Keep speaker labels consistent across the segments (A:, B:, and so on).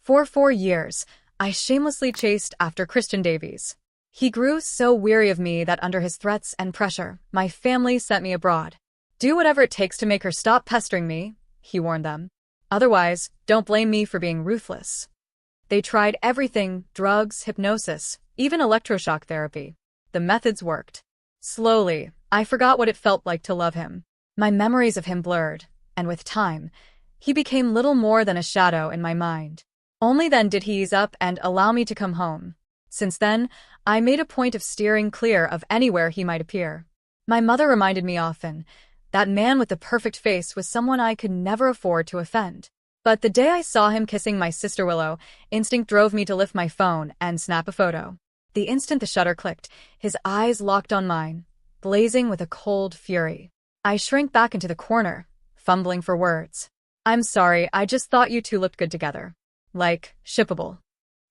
A: For 4 years, I shamelessly chased after Christian Davies. He grew so weary of me that under his threats and pressure, my family sent me abroad. Do whatever it takes to make her stop pestering me, he warned them. Otherwise, don't blame me for being ruthless. They tried everything: drugs, hypnosis, even electroshock therapy. The methods worked. Slowly, I forgot what it felt like to love him. My memories of him blurred, and with time, he became little more than a shadow in my mind. Only then did he ease up and allow me to come home. Since then, I made a point of steering clear of anywhere he might appear. My mother reminded me often, that man with the perfect face was someone I could never afford to offend. But the day I saw him kissing my sister Willow, instinct drove me to lift my phone and snap a photo. The instant the shutter clicked, his eyes locked on mine, blazing with a cold fury. I shrank back into the corner, fumbling for words. I'm sorry, I just thought you two looked good together. Like, shippable.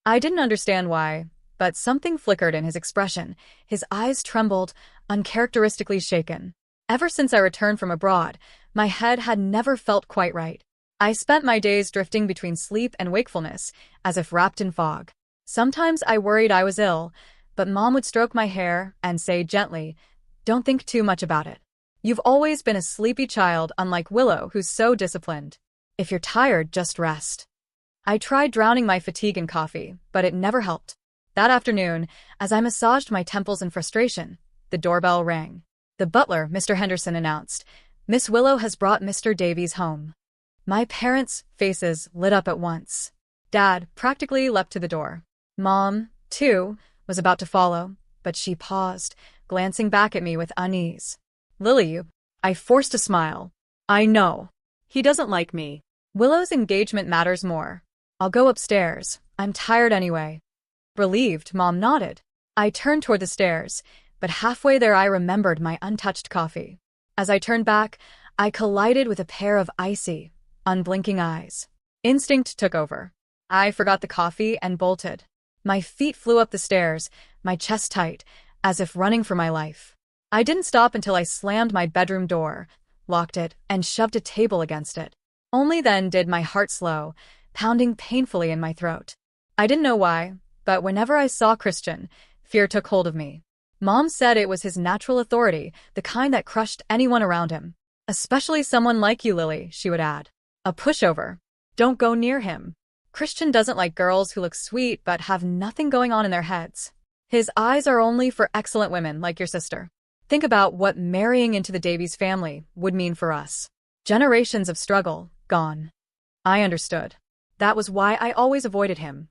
A: I didn't understand why, but something flickered in his expression. His eyes trembled, uncharacteristically shaken. Ever since I returned from abroad, my head had never felt quite right. I spent my days drifting between sleep and wakefulness, as if wrapped in fog. Sometimes I worried I was ill, but Mom would stroke my hair and say gently, "Don't think too much about it. You've always been a sleepy child, unlike Willow, who's so disciplined. If you're tired, just rest." I tried drowning my fatigue in coffee, but it never helped. That afternoon, as I massaged my temples in frustration, the doorbell rang. The butler, Mr. Henderson, announced, "Miss Willow has brought Mr. Davies home." My parents' faces lit up at once. Dad practically leapt to the door. Mom, too, was about to follow, but she paused, glancing back at me with unease. "Lily," I forced a smile. "I know. He doesn't like me. Willow's engagement matters more. I'll go upstairs. I'm tired anyway." Relieved, Mom nodded. I turned toward the stairs, but halfway there I remembered my untouched coffee. As I turned back, I collided with a pair of icy, unblinking eyes. Instinct took over. I forgot the coffee and bolted. My feet flew up the stairs, my chest tight, as if running for my life. I didn't stop until I slammed my bedroom door, locked it, and shoved a table against it. Only then did my heart slow, pounding painfully in my throat. I didn't know why, but whenever I saw Christian, fear took hold of me. Mom said it was his natural authority, the kind that crushed anyone around him. "Especially someone like you, Lily," she would add. "A pushover. Don't go near him. Christian doesn't like girls who look sweet but have nothing going on in their heads. His eyes are only for excellent women like your sister. Think about what marrying into the Davies family would mean for us. Generations of struggle, gone." I understood. That was why I always avoided him,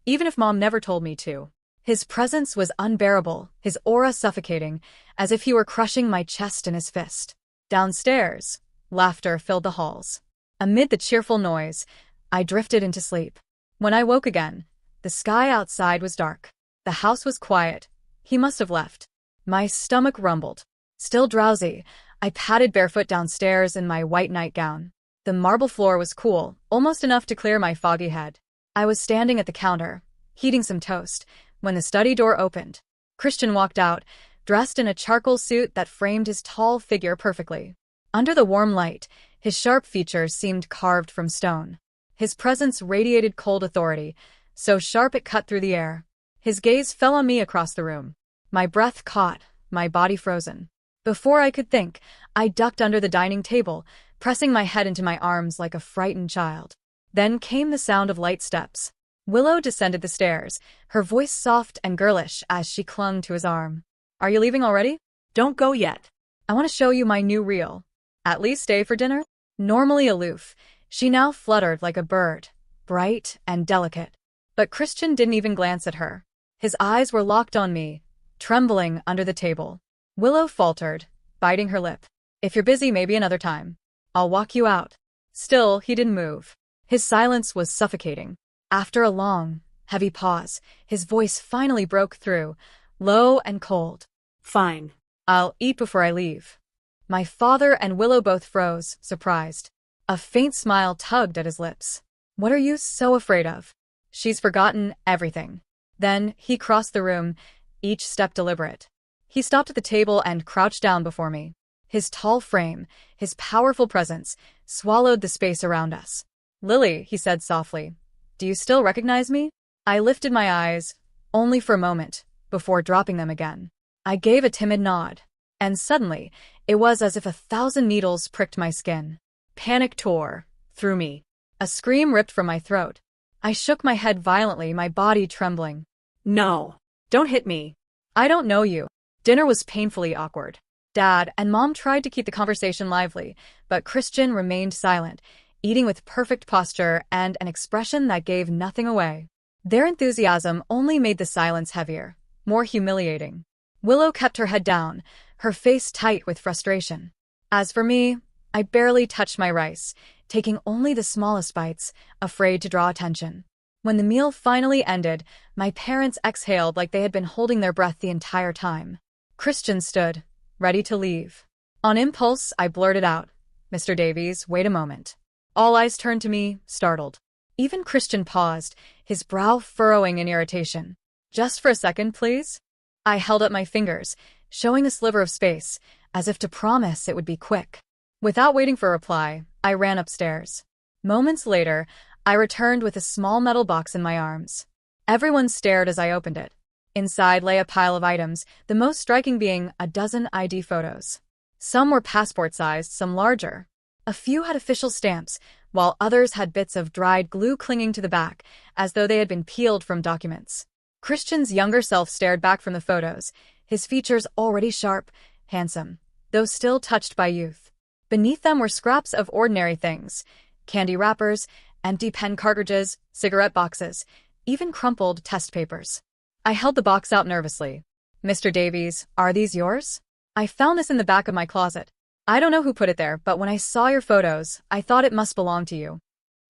A: even if Mom never told me to. His presence was unbearable, his aura suffocating, as if he were crushing my chest in his fist. Downstairs, laughter filled the halls. Amid the cheerful noise, I drifted into sleep. When I woke again, the sky outside was dark. The house was quiet. He must have left. My stomach rumbled. Still drowsy, I padded barefoot downstairs in my white nightgown. The marble floor was cool, almost enough to clear my foggy head. I was standing at the counter, heating some toast, when the study door opened. Christian walked out, dressed in a charcoal suit that framed his tall figure perfectly. Under the warm light, his sharp features seemed carved from stone. His presence radiated cold authority, so sharp it cut through the air. His gaze fell on me across the room. My breath caught, my body frozen. Before I could think, I ducked under the dining table, pressing my head into my arms like a frightened child. Then came the sound of light steps. Willow descended the stairs, her voice soft and girlish as she clung to his arm. "Are you leaving already?" "Don't go yet. I want to show you my new reel." "At least stay for dinner?" Normally aloof, she now fluttered like a bird, bright and delicate. But Christian didn't even glance at her. His eyes were locked on me, trembling under the table. Willow faltered, biting her lip. "If you're busy, maybe another time. I'll walk you out." Still, he didn't move. His silence was suffocating. After a long, heavy pause, his voice finally broke through, low and cold. "Fine. I'll eat before I leave." My father and Willow both froze, surprised. A faint smile tugged at his lips. "What are you so afraid of?" "She's forgotten everything." Then he crossed the room, each step deliberate. He stopped at the table and crouched down before me. His tall frame, his powerful presence, swallowed the space around us. "Lily," he said softly, Do you still recognize me? I lifted my eyes, only for a moment, before dropping them again. I gave a timid nod, and suddenly, it was as if 1,000 needles pricked my skin. Panic tore through me. A scream ripped from my throat. I shook my head violently, my body trembling.
B: No, don't hit me.
A: I don't know you. Dinner was painfully awkward. Dad and Mom tried to keep the conversation lively, but Christian remained silent, eating with perfect posture and an expression that gave nothing away. Their enthusiasm only made the silence heavier, more humiliating. Willow kept her head down, her face tight with frustration. As for me, I barely touched my rice, taking only the smallest bites, afraid to draw attention. When the meal finally ended, my parents exhaled like they had been holding their breath the entire time. Christian stood, ready to leave. On impulse, I blurted out, "Mr. Davies, wait a moment." All eyes turned to me, startled. Even Christian paused, his brow furrowing in irritation. "Just for a second, please?" I held up my fingers, showing a sliver of space, as if to promise it would be quick. Without waiting for a reply, I ran upstairs. Moments later, I returned with a small metal box in my arms. Everyone stared as I opened it. Inside lay a pile of items, the most striking being a dozen ID photos. Some were passport-sized, some larger. A few had official stamps, while others had bits of dried glue clinging to the back, as though they had been peeled from documents. Christian's younger self stared back from the photos, his features already sharp, handsome, though still touched by youth. Beneath them were scraps of ordinary things, candy wrappers, empty pen cartridges, cigarette boxes, even crumpled test papers. I held the box out nervously. "Mr. Davies, are these yours? I found this in the back of my closet. I don't know who put it there, but when I saw your photos, I thought it must belong to you."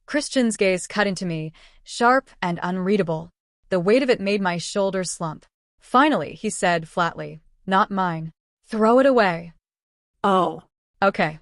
A: Christian's gaze cut into me, sharp and unreadable. The weight of it made my shoulders slump. Finally, he said flatly, "Not mine. Throw it away."
B: Oh.
A: Okay.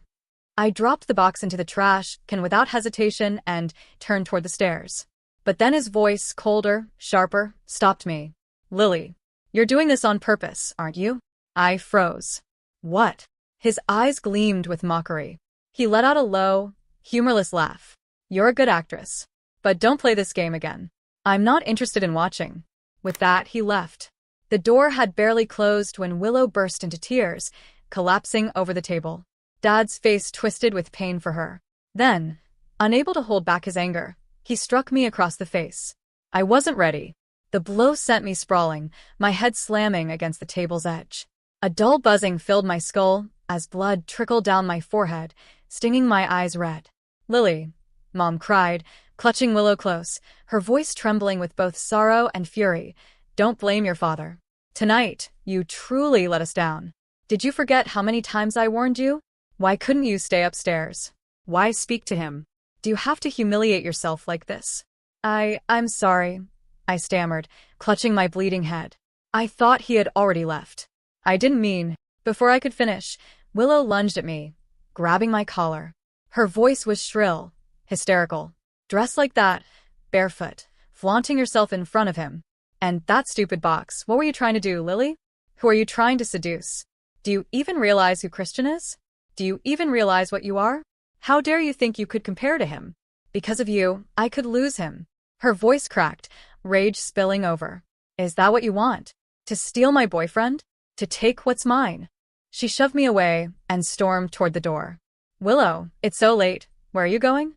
A: I dropped the box into the trash can without hesitation and turned toward the stairs. But then his voice, colder, sharper, stopped me. "Lily, you're doing this on purpose, aren't you?" I froze. "What?" His eyes gleamed with mockery. He let out a low, humorless laugh. "You're a good actress. But don't play this game again. I'm not interested in watching." With that, he left. The door had barely closed when Willow burst into tears, collapsing over the table. Dad's face twisted with pain for her. Then, unable to hold back his anger, he struck me across the face. I wasn't ready. The blow sent me sprawling, my head slamming against the table's edge. A dull buzzing filled my skull as blood trickled down my forehead, stinging my eyes red. "Lily," Mom cried, clutching Willow close, her voice trembling with both sorrow and fury, "don't blame your father. Tonight, you truly let us down. Did you forget how many times I warned you? Why couldn't you stay upstairs? Why speak to him? Do you have to humiliate yourself like this?" I'm sorry," I stammered, clutching my bleeding head. I thought he had already left. "I didn't mean..." Before I could finish, Willow lunged at me, grabbing my collar. Her voice was shrill, hysterical. "Dressed like that, barefoot, flaunting yourself in front of him. And that stupid box, what were you trying to do, Lily? Who are you trying to seduce? Do you even realize who Christian is? Do you even realize what you are? How dare you think you could compare to him? Because of you, I could lose him." Her voice cracked, rage spilling over. "Is that what you want? To steal my boyfriend? To take what's mine?" She shoved me away and stormed toward the door. "Willow, it's so late. Where are you going?"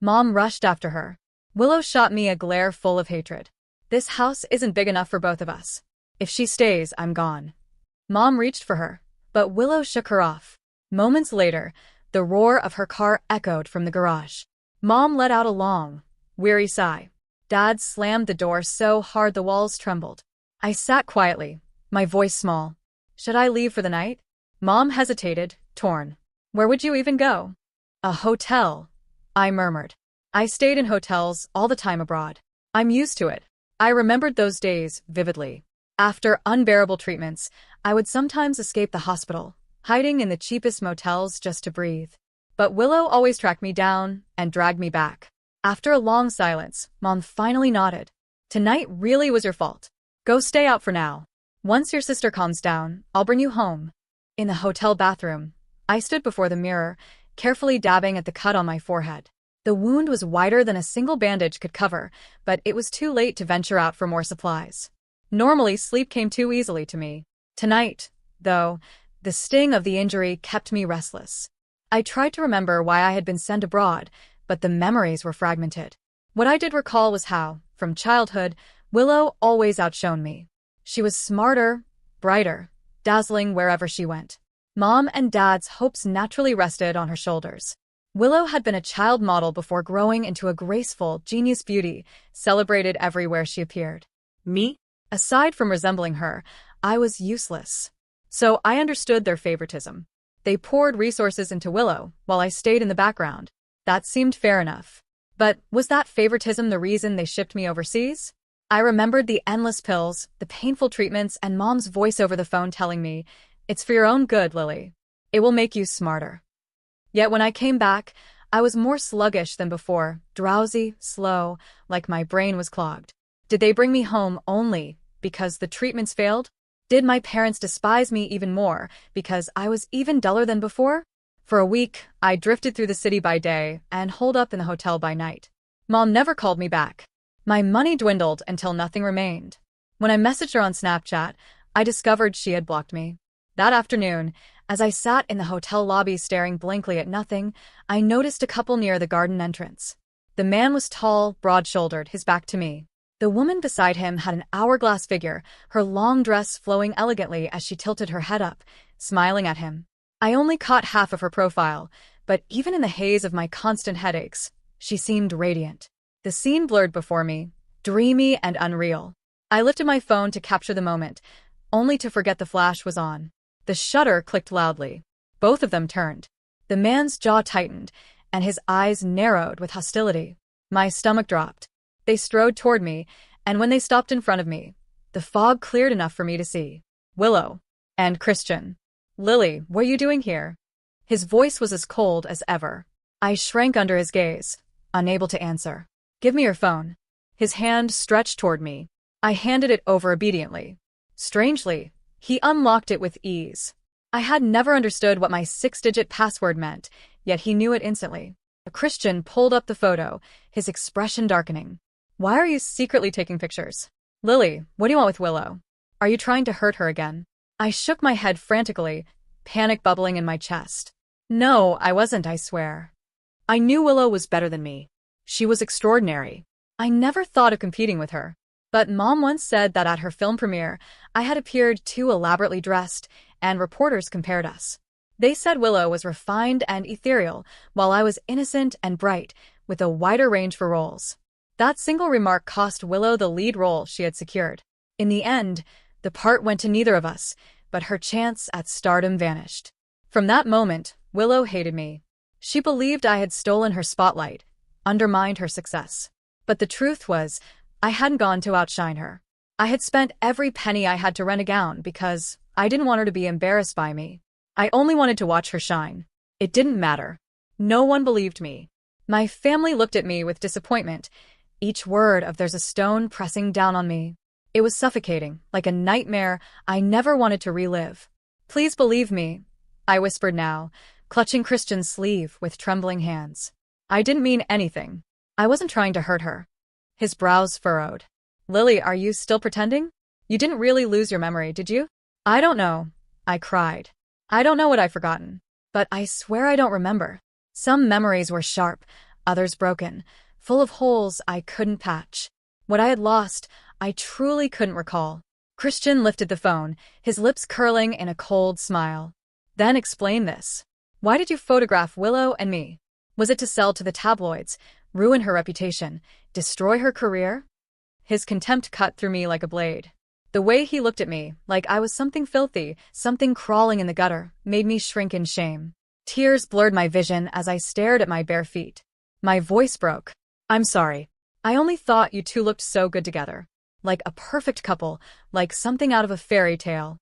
A: Mom rushed after her. Willow shot me a glare full of hatred. "This house isn't big enough for both of us. If she stays, I'm gone." Mom reached for her, but Willow shook her off. Moments later, the roar of her car echoed from the garage. Mom let out a long, weary sigh. Dad slammed the door so hard the walls trembled. I sat quietly, my voice small. "Should I leave for the night?" Mom hesitated, torn. "Where would you even go?" "A hotel," I murmured. "I stayed in hotels all the time abroad. I'm used to it." I remembered those days vividly. After unbearable treatments, I would sometimes escape the hospital, hiding in the cheapest motels just to breathe. But Willow always tracked me down and dragged me back. After a long silence, Mom finally nodded. "Tonight really was your fault. Go stay out for now. Once your sister calms down, I'll bring you home." In the hotel bathroom, I stood before the mirror, carefully dabbing at the cut on my forehead. The wound was wider than a single bandage could cover, but it was too late to venture out for more supplies. Normally, sleep came too easily to me. Tonight, though, the sting of the injury kept me restless. I tried to remember why I had been sent abroad, but the memories were fragmented. What I did recall was how, from childhood, Willow always outshone me. She was smarter, brighter, dazzling wherever she went. Mom and Dad's hopes naturally rested on her shoulders. Willow had been a child model before growing into a graceful, genius beauty, celebrated everywhere she appeared.
B: Me?
A: Aside from resembling her, I was useless. So I understood their favoritism. They poured resources into Willow, while I stayed in the background. That seemed fair enough. But was that favoritism the reason they shipped me overseas? I remembered the endless pills, the painful treatments, and Mom's voice over the phone telling me, "It's for your own good, Lily. It will make you smarter." Yet when I came back, I was more sluggish than before, drowsy, slow, like my brain was clogged. Did they bring me home only because the treatments failed? Did my parents despise me even more because I was even duller than before? For a week, I drifted through the city by day and holed up in the hotel by night. Mom never called me back. My money dwindled until nothing remained. When I messaged her on Snapchat, I discovered she had blocked me. That afternoon, as I sat in the hotel lobby staring blankly at nothing, I noticed a couple near the garden entrance. The man was tall, broad-shouldered, his back to me. The woman beside him had an hourglass figure, her long dress flowing elegantly as she tilted her head up, smiling at him. I only caught half of her profile, but even in the haze of my constant headaches, she seemed radiant. The scene blurred before me, dreamy and unreal. I lifted my phone to capture the moment, only to forget the flash was on. The shutter clicked loudly. Both of them turned. The man's jaw tightened, and his eyes narrowed with hostility. My stomach dropped. They strode toward me, and when they stopped in front of me, the fog cleared enough for me to see Willow and Christian. "Lily, what are you doing here?" His voice was as cold as ever. I shrank under his gaze, unable to answer. "Give me your phone." His hand stretched toward me. I handed it over obediently. Strangely, he unlocked it with ease. I had never understood what my 6-digit password meant, yet he knew it instantly. Christian pulled up the photo, his expression darkening. "Why are you secretly taking pictures?" "Lily, what do you want with Willow? Are you trying to hurt her again?" I shook my head frantically, panic bubbling in my chest. "No, I wasn't, I swear." I knew Willow was better than me. She was extraordinary. I never thought of competing with her. But Mom once said that at her film premiere, I had appeared too elaborately dressed, and reporters compared us. They said Willow was refined and ethereal, while I was innocent and bright, with a wider range for roles. That single remark cost Willow the lead role she had secured. In the end, the part went to neither of us, but her chance at stardom vanished. From that moment, Willow hated me. She believed I had stolen her spotlight, undermined her success. But the truth was, I hadn't gone to outshine her. I had spent every penny I had to rent a gown because I didn't want her to be embarrassed by me. I only wanted to watch her shine. It didn't matter. No one believed me. My family looked at me with disappointment, each word of "there's a stone" pressing down on me. It was suffocating, like a nightmare I never wanted to relive. "Please believe me," I whispered now, clutching Christian's sleeve with trembling hands. "I didn't mean anything. I wasn't trying to hurt her." His brows furrowed. "Lily, are you still pretending? You didn't really lose your memory, did you?" "I don't know," I cried. "I don't know what I've forgotten. But I swear I don't remember. Some memories were sharp, others broken, full of holes I couldn't patch. What I had lost, I truly couldn't recall." Christian lifted the phone, his lips curling in a cold smile. "Then explain this. Why did you photograph Willow and me? Was it to sell to the tabloids, ruin her reputation, destroy her career?" His contempt cut through me like a blade. The way he looked at me, like I was something filthy, something crawling in the gutter, made me shrink in shame. Tears blurred my vision as I stared at my bare feet. My voice broke. "I'm sorry. I only thought you two looked so good together. Like a perfect couple, like something out of a fairy tale."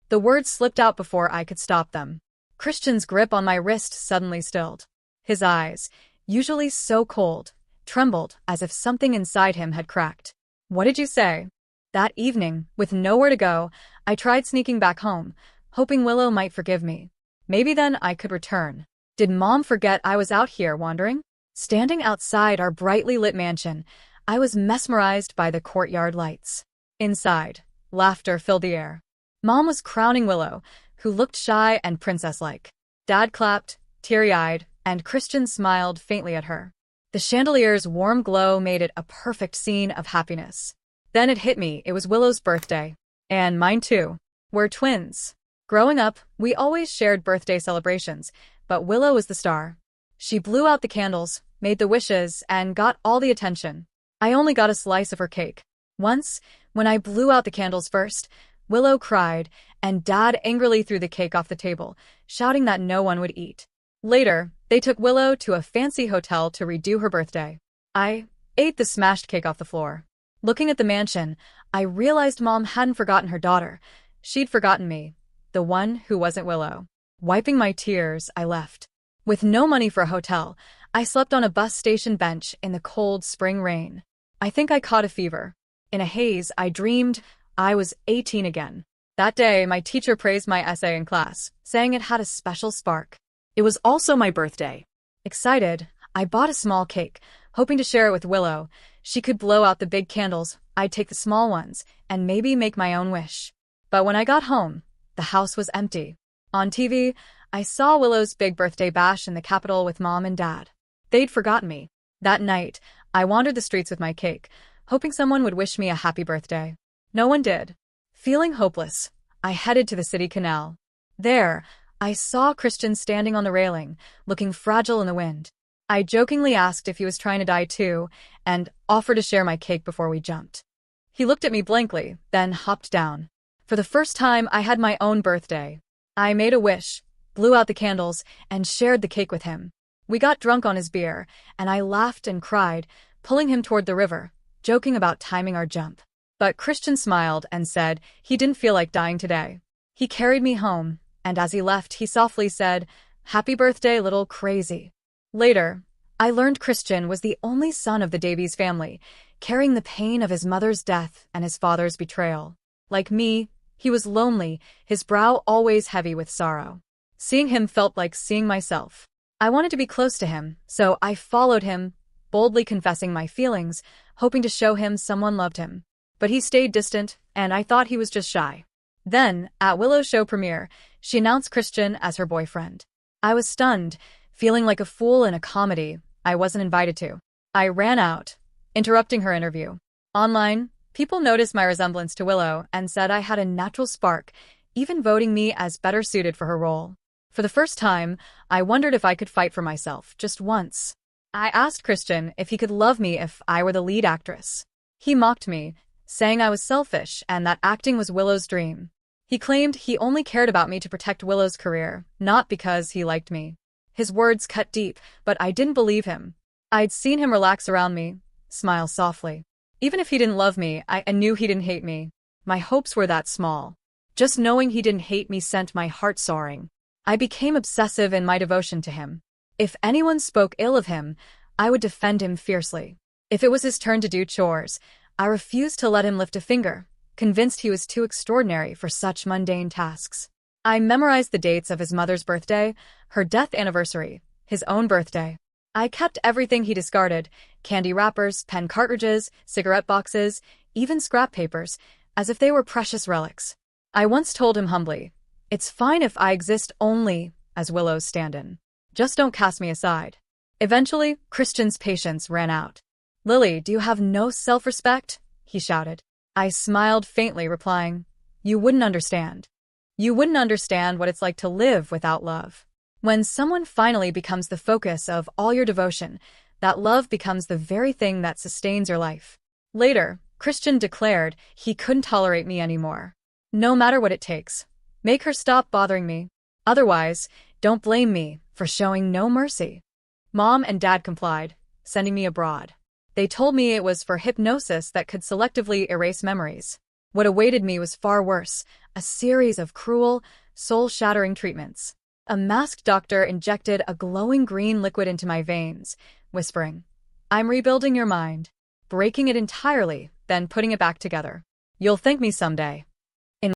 A: The words slipped out before I could stop them. Christian's grip on my wrist suddenly stilled. His eyes, usually so cold, trembled as if something inside him had cracked. "What did you say?" That evening, with nowhere to go, I tried sneaking back home, hoping Willow might forgive me. Maybe then I could return. Did Mom forget I was out here wandering? Standing outside our brightly lit mansion, I was mesmerized by the courtyard lights. Inside, laughter filled the air. Mom was crowning Willow, who looked shy and princess-like. Dad clapped, teary-eyed, and Christian smiled faintly at her. The chandelier's warm glow made it a perfect scene of happiness. Then it hit me, it was Willow's birthday. And mine too. We're twins. Growing up, we always shared birthday celebrations, but Willow was the star. She blew out the candles, made the wishes, and got all the attention. I only got a slice of her cake. Once, when I blew out the candles first, Willow cried, and Dad angrily threw the cake off the table, shouting that no one would eat. Later, they took Willow to a fancy hotel to redo her birthday. I ate the smashed cake off the floor. Looking at the mansion, I realized Mom hadn't forgotten her daughter. She'd forgotten me, the one who wasn't Willow. Wiping my tears, I left. With no money for a hotel, I slept on a bus station bench in the cold spring rain. I think I caught a fever. In a haze, I dreamed I was 18 again. That day, my teacher praised my essay in class, saying it had a special spark.
B: It was also my birthday.
A: Excited, I bought a small cake, hoping to share it with Willow. She could blow out the big candles, I'd take the small ones, and maybe make my own wish. But when I got home, the house was empty. On TV, I saw Willow's big birthday bash in the Capitol with Mom and Dad. They'd forgotten me. That night, I wandered the streets with my cake, hoping someone would wish me a happy birthday. No one did. Feeling hopeless, I headed to the city canal. There, I saw Christian standing on the railing, looking fragile in the wind. I jokingly asked if he was trying to die too, and offered to share my cake before we jumped. He looked at me blankly, then hopped down. For the first time, I had my own birthday. I made a wish, blew out the candles, and shared the cake with him. We got drunk on his beer, and I laughed and cried, pulling him toward the river, joking about timing our jump. But Christian smiled and said he didn't feel like dying today. He carried me home, and as he left, he softly said, "Happy birthday, little crazy." Later, I learned Christian was the only son of the Davies family, carrying the pain of his mother's death and his father's betrayal. Like me, he was lonely, his brow always heavy with sorrow. Seeing him felt like seeing myself. I wanted to be close to him, so I followed him, boldly confessing my feelings, hoping to show him someone loved him. But he stayed distant, and I thought he was just shy. Then, at Willow's show premiere, she announced Christian as her boyfriend. I was stunned, feeling like a fool in a comedy I wasn't invited to. I ran out, interrupting her interview. Online, people noticed my resemblance to Willow and said I had a natural spark, even voting me as better suited for her role. For the first time, I wondered if I could fight for myself, just once. I asked Christian if he could love me if I were the lead actress. He mocked me, saying I was selfish and that acting was Willow's dream. He claimed he only cared about me to protect Willow's career, not because he liked me. His words cut deep, but I didn't believe him. I'd seen him relax around me, smile softly. Even if he didn't love me, I knew he didn't hate me. My hopes were that small. Just knowing he didn't hate me sent my heart soaring. I became obsessive in my devotion to him. If anyone spoke ill of him, I would defend him fiercely. If it was his turn to do chores, I refused to let him lift a finger, convinced he was too extraordinary for such mundane tasks. I memorized the dates of his mother's birthday, her death anniversary, his own birthday. I kept everything he discarded, candy wrappers, pen cartridges, cigarette boxes, even scrap papers, as if they were precious relics. I once told him humbly, "It's fine if I exist only as Willow's stand-in. Just don't cast me aside." Eventually, Christian's patience ran out. "Lily, do you have no self-respect?" he shouted. I smiled faintly, replying, "You wouldn't understand. You wouldn't understand what it's like to live without love. When someone finally becomes the focus of all your devotion, that love becomes the very thing that sustains your life." Later, Christian declared he couldn't tolerate me anymore. "No matter what it takes, make her stop bothering me. Otherwise, don't blame me for showing no mercy." Mom and Dad complied, sending me abroad. They told me it was for hypnosis that could selectively erase memories. What awaited me was far worse, a series of cruel, soul-shattering treatments. A masked doctor injected a glowing green liquid into my veins, whispering, "I'm rebuilding your mind, breaking it entirely, then putting it back together. You'll thank me someday."